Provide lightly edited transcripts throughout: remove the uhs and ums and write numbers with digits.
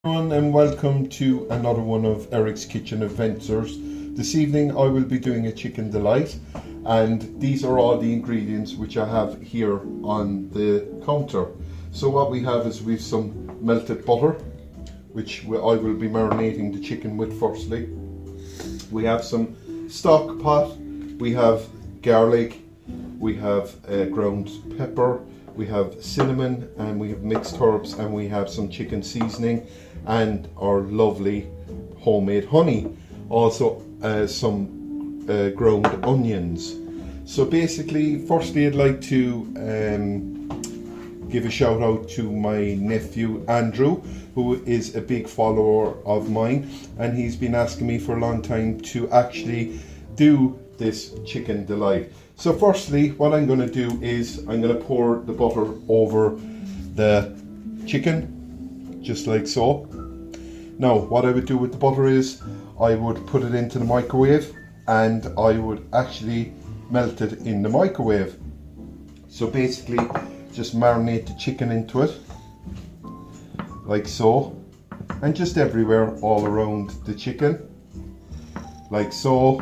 Everyone, and welcome to another one of Eric's Kitchen Adventures. This evening I will be doing a chicken delight, and these are all the ingredients which I have here on the counter. So what we have is we've some melted butter, which I will be marinating the chicken with firstly. We have some stock pot, we have garlic, we have ground pepper, we have cinnamon, and we have mixed herbs, and we have some chicken seasoning and our lovely homemade honey. Also some ground onions. So basically, firstly I'd like to give a shout out to my nephew Andrew, who is a big follower of mine, and he's been asking me for a long time to actually do this chicken delight. So firstly, what I'm going to do is I'm going to pour the butter over the chicken, just like so. Now, what I would do with the butter is I would put it into the microwave, and I would actually melt it in the microwave. So basically, just marinate the chicken into it, like so, and just everywhere all around the chicken, like so.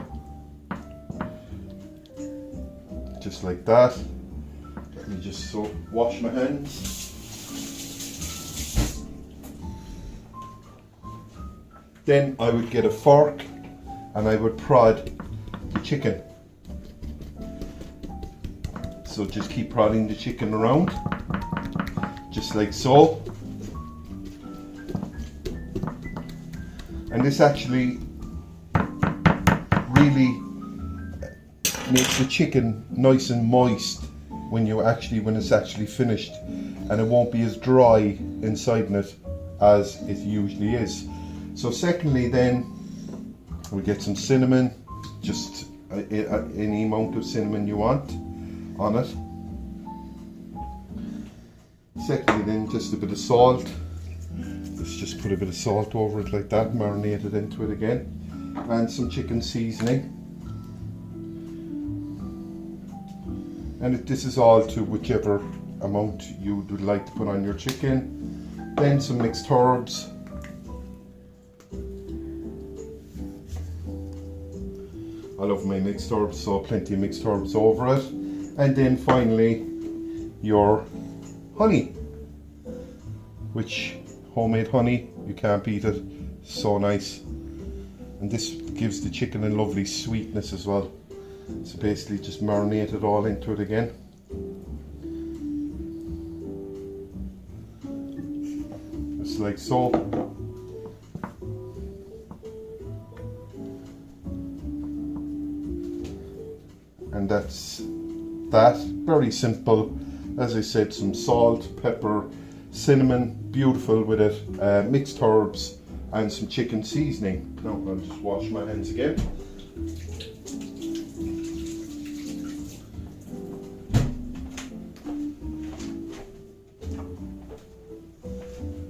Just like that. Let me just wash my hands. Then I would get a fork and I would prod the chicken. So just keep prodding the chicken around, just like so. And this actually really makes the chicken nice and moist when it's actually finished, and it won't be as dry inside it as it usually is. So secondly, then we get some cinnamon, just any amount of cinnamon you want on it. Secondly, then just a bit of salt. Let's just put a bit of salt over it like that, marinate it into it again, and some chicken seasoning. And this is all to whichever amount you would like to put on your chicken. Then some mixed herbs. I love my mixed herbs, so plenty of mixed herbs over it. And then finally your honey, which homemade honey, you can't beat it, so nice. And this gives the chicken a lovely sweetness as well. So basically just marinate it all into it again. Just like so. And that's that. Very simple. As I said, some salt, pepper, cinnamon, beautiful with it, mixed herbs, and some chicken seasoning. Now I'll just wash my hands again.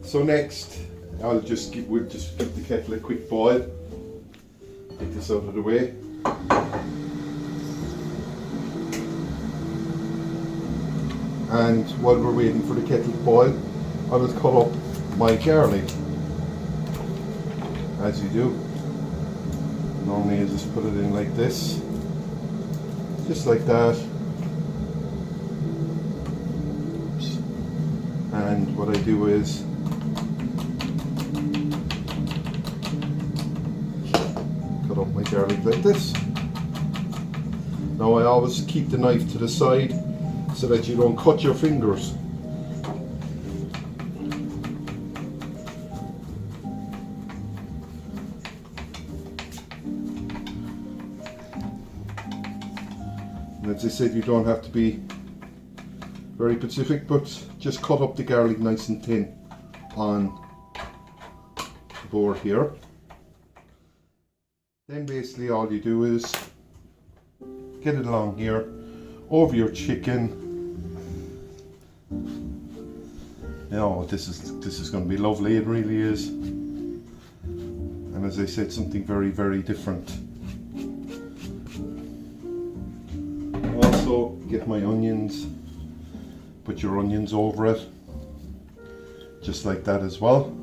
So next, we'll just give the kettle a quick boil. Get this out of the way. And while we're waiting for the kettle to boil, I will cut up my garlic, as you do. Normally I just put it in like this, just like that. Oops. And what I do is cut up my garlic like this. Now I always keep the knife to the side so that you don't cut your fingers. And as I said, you don't have to be very specific, but just cut up the garlic nice and thin on the board here. Then basically all you do is get it along here over your chicken. Oh, this is going to be lovely. It really is. And as I said, something very, very different. Also, get my onions. Put your onions over it, just like that as well.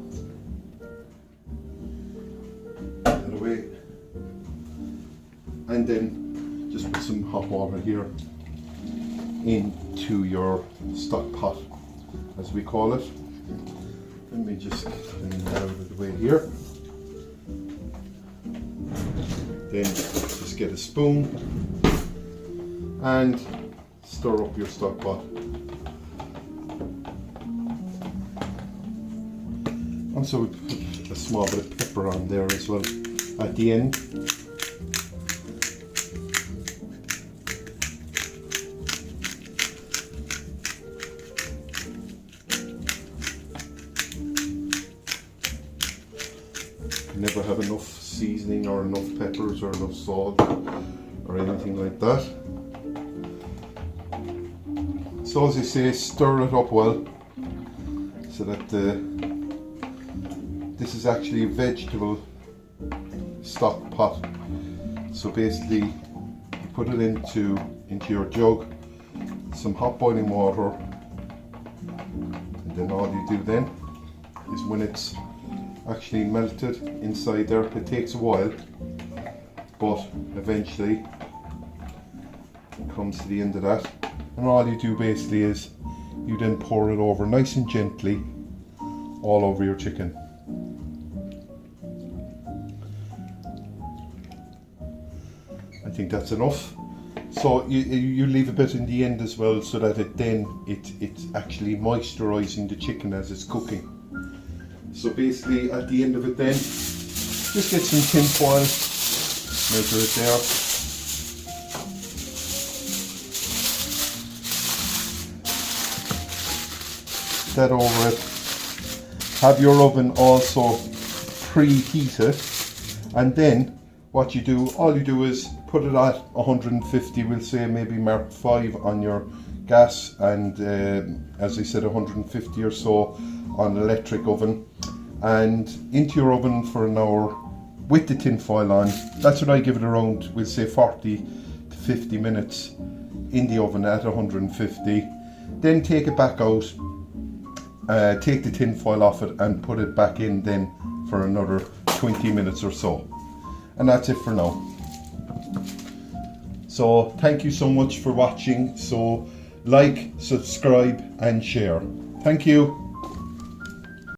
and then just put some hot water here into your stock pot, as we call it. Let me just clean that out of the way here. Then just get a spoon and stir up your stock pot. Also we put a small bit of pepper on there as well at the end. Never have enough seasoning or enough peppers or enough salt or anything like that. So as I say, stir it up well so that this is actually a vegetable stock pot. So basically you put it into your jug, some hot boiling water, and then all you do then is when it's actually melted inside there, it takes a while, but eventually it comes to the end of that, and all you do basically is you then pour it over nice and gently all over your chicken. I think that's enough. So you leave a bit in the end as well, so that it's actually moisturizing the chicken as it's cooking. So basically at the end of it then, just get some tin foil, measure it there. That over it. Have your oven also preheated, and then what you do, all you do is put it at 150, we'll say maybe mark 5 on your gas, and as I said, 150 or so on electric oven, and into your oven for an hour with the tin foil on. That's what I give it, around, we'll say 40 to 50 minutes in the oven at 150. Then take it back out, take the tin foil off it and put it back in then for another 20 minutes or so. And that's it for now. So thank you so much for watching. So like, subscribe and share. Thank you.